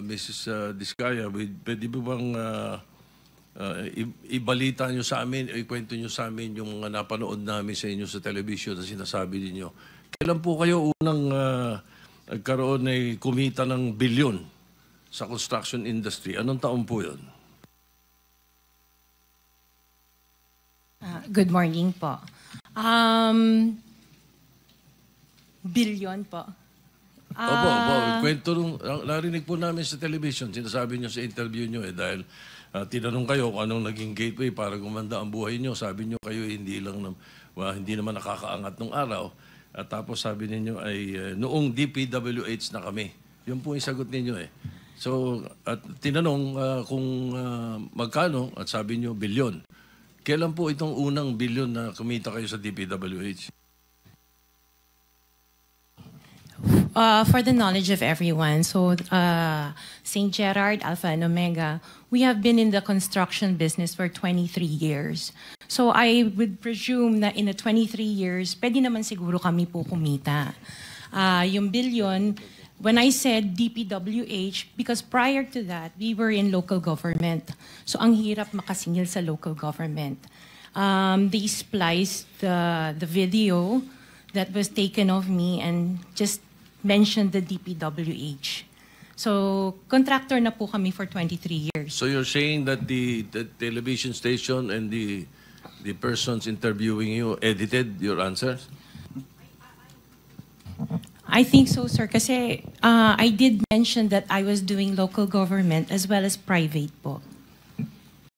Mrs. Diskaya, pwede ba bang ibalita nyo sa amin, ikwento nyo sa amin yung mga napanood namin sa inyo sa television na sinasabi ninyo. Kailan po kayo unang nagkaroon ay kumita ng bilyon sa construction industry? Anong taon po yun? Good morning po. Billion po. Opo, kwento nung, narinig po namin sa television, sinasabi nyo sa interview nyo dahil tinanong kayo kung anong naging gateway para gumanda ang buhay nyo. Sabi nyo kayo hindi naman nakakaangat nung araw. At tapos sabi ninyo ay noong DPWH na kami. Yun po yung sagot ninyo eh. So, at tinanong kung magkano at sabi nyo bilyon. Kailan po itong unang bilyon na kumita kayo sa DPWH? For the knowledge of everyone, so St. Gerard, Alpha and Omega, we have been in the construction business for 23 years. So I would presume na in the 23 years, pwede naman siguro kami po kumita. Yung billion, when I said DPWH, because prior to that, we were in local government. So ang hirap makasingil sa local government. They spliced the video that was taken of me and just mentioned the DPWH. So, contractor na po kami for 23 years. So you're saying that the television station and the persons interviewing you edited your answers? I think so, sir. Kasi I did mention that I was doing local government as well as private po.